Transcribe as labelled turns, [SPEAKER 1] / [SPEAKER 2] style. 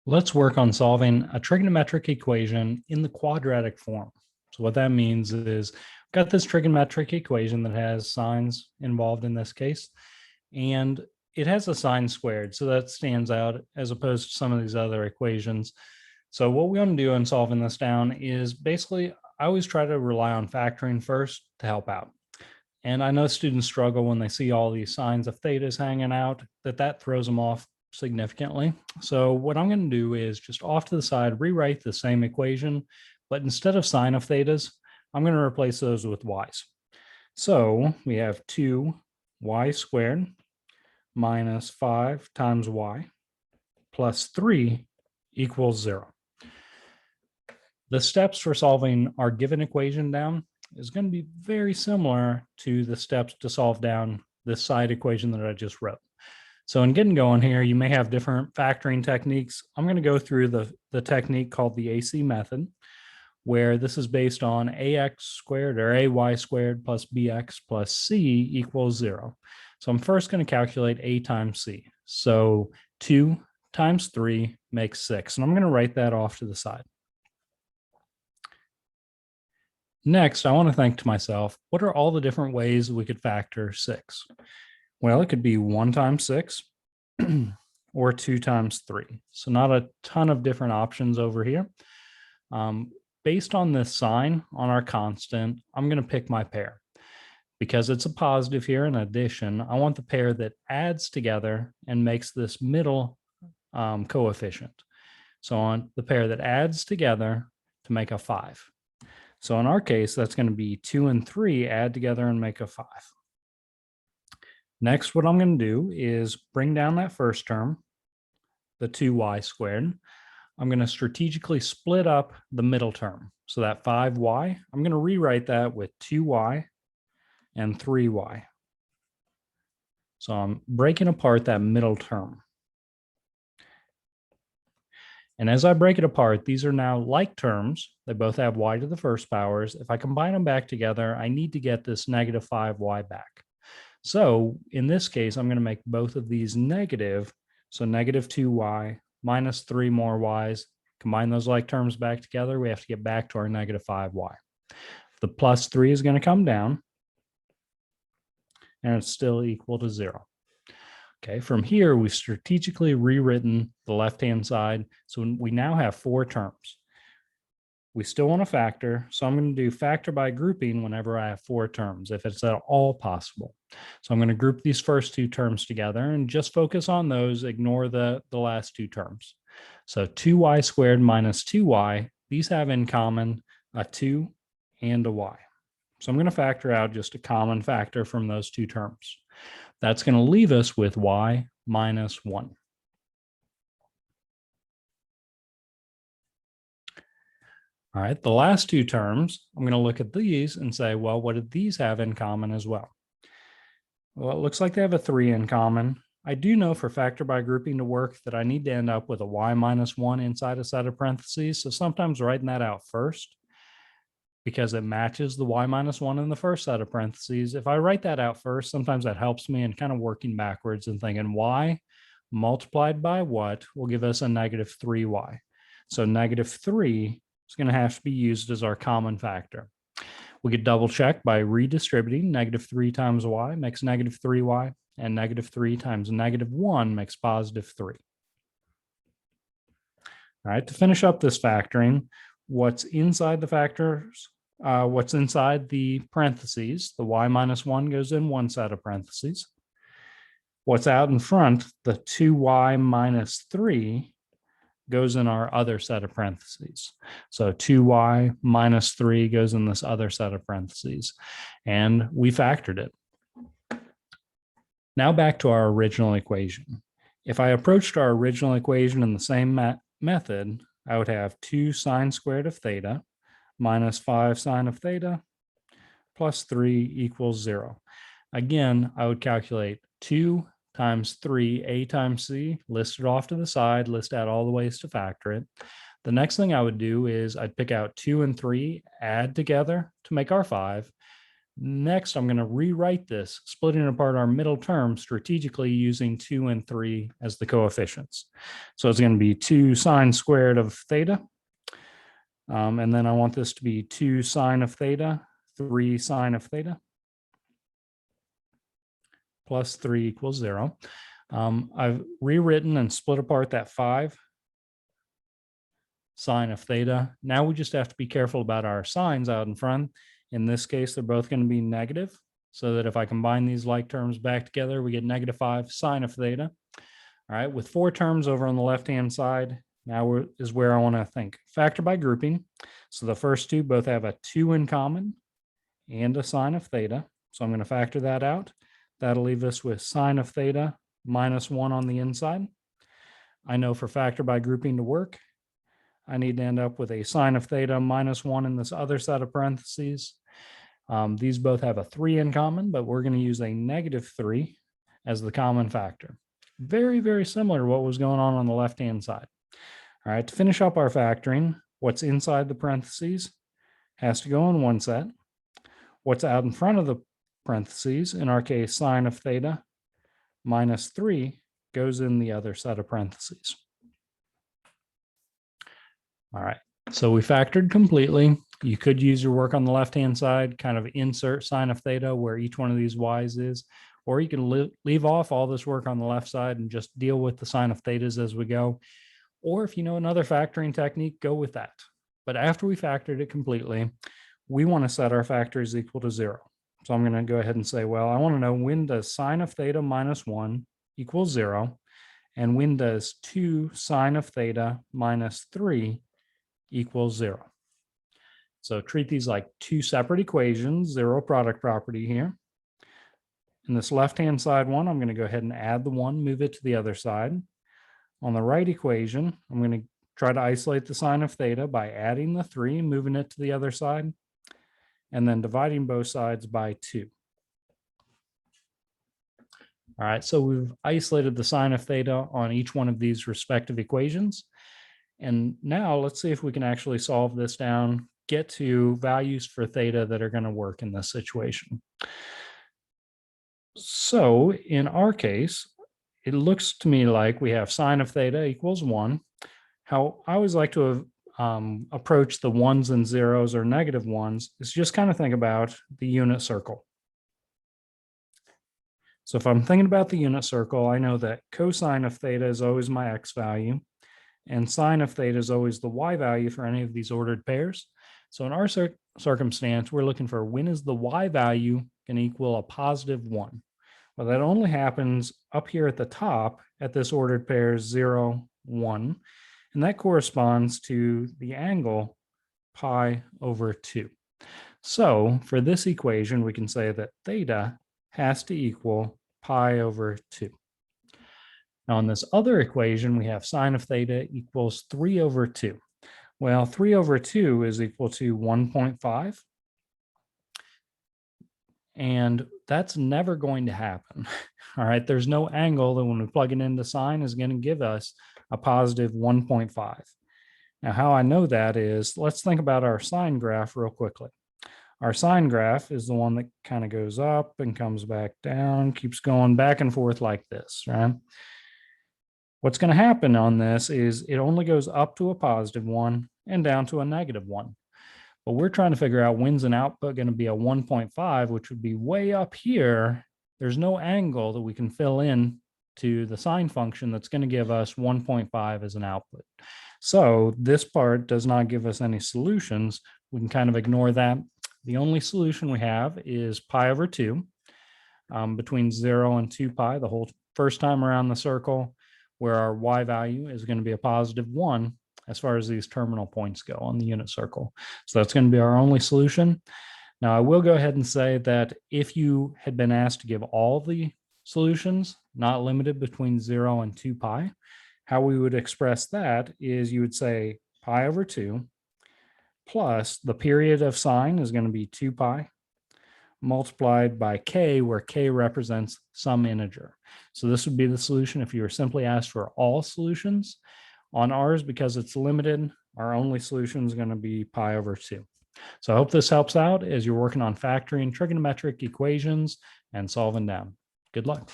[SPEAKER 1] Let's work on solving a trigonometric equation in the quadratic form. So what that means is we've got this trigonometric equation that has signs involved in this case, and it has a sine squared. So that stands out as opposed to some of these other equations. So what we want to do in solving this down is basically, I always try to rely on factoring first to help out. And I know students struggle when they see all these signs of thetas hanging out, that throws them off significantly. So what I'm going to do is just off to the side, rewrite the same equation, but instead of sine of thetas, I'm going to replace those with y's. So we have 2y squared minus 5 times y plus 3 equals 0. The steps for solving our given equation down is going to be very similar to the steps to solve down this side equation that I just wrote. So in getting going here, you may have different factoring techniques. I'm going to go through the technique called the AC method, where this is based on ax squared or ay squared plus bx plus c equals 0. So I'm first going to calculate a times c. So 2 times 3 makes 6. And I'm going to write that off to the side. Next, I want to think to myself, what are all the different ways we could factor 6? Well, it could be 1 times 6 or 2 times 3. So not a ton of different options over here. Based on this sign on our constant, I'm going to pick my pair. Because it's a positive here in addition, I want the pair that adds together and makes this middle coefficient. So on the pair that adds together to make a 5. So in our case, that's going to be 2 and 3 add together and make a 5. Next, what I'm going to do is bring down that first term, the 2y squared. I'm going to strategically split up the middle term. So that 5y, I'm going to rewrite that with 2y and 3y. So I'm breaking apart that middle term. And as I break it apart, these are now like terms. They both have y to the first powers. If I combine them back together, I need to get this negative 5y back. So in this case, I'm going to make both of these negative. So negative 2y minus 3 more y's. Combine those like terms back together, we have to get back to our negative 5y. The plus 3 is going to come down, and it's still equal to 0. Okay, from here, we've strategically rewritten the left-hand side. So we now have 4 terms. We still want to factor, so I'm going to do factor by grouping whenever I have 4 terms, if it's at all possible. So I'm going to group these first 2 terms together and just focus on those, ignore the last 2 terms. So 2y squared minus 2y, these have in common a 2 and a y. So I'm going to factor out just a common factor from those 2 terms. That's going to leave us with y minus 1. All right, the last 2 terms, I'm going to look at these and say, well, what did these have in common as well? Well, it looks like they have a 3 in common. I do know for factor by grouping to work that I need to end up with a y minus 1 inside a set of parentheses. So sometimes writing that out first, because it matches the y minus 1 in the first set of parentheses. If I write that out first, sometimes that helps me in kind of working backwards and thinking y multiplied by what will give us a negative 3y. So negative 3 is going to have to be used as our common factor. We could double check by redistributing. Negative 3 times y makes negative 3y, and negative 3 times negative 1 makes positive 3. All right, to finish up this factoring, what's inside the factors, what's inside the parentheses, the y minus 1 goes in one set of parentheses. What's out in front, the 2y minus 3 goes in our other set of parentheses. So 2y minus 3 goes in this other set of parentheses, and we factored it. Now back to our original equation. If I approached our original equation in the same method, I would have 2 sine squared of theta minus 5 sine of theta plus 3 equals 0. Again, I would calculate 2 times 3 a times c, list it off to the side, list out all the ways to factor it. The next thing I would do is I'd pick out 2 and 3, add together to make our 5. Next, I'm going to rewrite this, splitting apart our middle term strategically using 2 and 3 as the coefficients. So it's going to be 2 sine squared of theta. And then I want this to be 2 sine of theta, 3 sine of theta, plus 3 equals 0. I've rewritten and split apart that 5 sine of theta. Now we just have to be careful about our signs out in front. In this case, they're both going to be negative, so that if I combine these like terms back together, we get negative 5 sine of theta. All right, with 4 terms over on the left-hand side, now is where I want to think. Factor by grouping. So the first two both have a 2 in common and a sine of theta. So I'm going to factor that out. That'll leave us with sine of theta minus 1 on the inside. I know for factor by grouping to work, I need to end up with a sine of theta minus 1 in this other set of parentheses. These both have a 3 in common, but we're going to use a negative 3 as the common factor. Very, very similar to what was going on the left-hand side. All right, to finish up our factoring, what's inside the parentheses has to go in one set. What's out in front of the parentheses, in our case, sine of theta minus 3, goes in the other set of parentheses. All right, so we factored completely. You could use your work on the left-hand side, kind of insert sine of theta where each one of these y's is, or you can leave off all this work on the left side and just deal with the sine of thetas as we go. Or if you know another factoring technique, go with that. But after we factored it completely, we want to set our factors equal to 0. So I'm going to go ahead and say, well, I want to know when does sine of theta minus 1 equals 0, and when does 2 sine of theta minus 3 equals 0. So treat these like two separate equations, zero product property here. In this left-hand side one, I'm going to go ahead and add the 1, move it to the other side. On the right equation, I'm going to try to isolate the sine of theta by adding the 3, moving it to the other side, and then dividing both sides by 2. All right, so we've isolated the sine of theta on each one of these respective equations. And now let's see if we can actually solve this down, get to values for theta that are going to work in this situation. So in our case, it looks to me like we have sine of theta equals 1. How I always like to approach the ones and zeros or negative ones is just kind of think about the unit circle. So if I'm thinking about the unit circle, I know that cosine of theta is always my x value, and sine of theta is always the y value for any of these ordered pairs. So in our circumstance, we're looking for when is the y value going to equal a positive 1. Well, that only happens up here at the top at this ordered pair 0, 1. And that corresponds to the angle pi over 2. So for this equation, we can say that theta has to equal pi over 2. Now on this other equation, we have sine of theta equals 3 over 2. Well, 3 over 2 is equal to 1.5. And that's never going to happen. All right, there's no angle that when we plug it into sine is going to give us a positive 1.5. Now, how I know that is, let's think about our sine graph real quickly. Our sine graph is the one that kind of goes up and comes back down, keeps going back and forth like this, right? What's going to happen on this is it only goes up to a positive 1 and down to a negative 1. But we're trying to figure out when's an output going to be a 1.5, which would be way up here. There's no angle that we can fill in to the sine function that's going to give us 1.5 as an output. So this part does not give us any solutions. We can kind of ignore that. The only solution we have is pi over 2 between 0 and 2 pi the whole first time around the circle, where our y value is going to be a positive 1 as far as these terminal points go on the unit circle. So that's going to be our only solution. Now, I will go ahead and say that if you had been asked to give all the solutions, not limited between 0 and 2 pi, how we would express that is you would say pi over 2 plus the period of sine is going to be 2 pi multiplied by k, where k represents some integer. So this would be the solution if you were simply asked for all solutions. On ours, because it's limited, our only solution is going to be pi over 2. So I hope this helps out as you're working on factoring trigonometric equations and solving them. Good luck.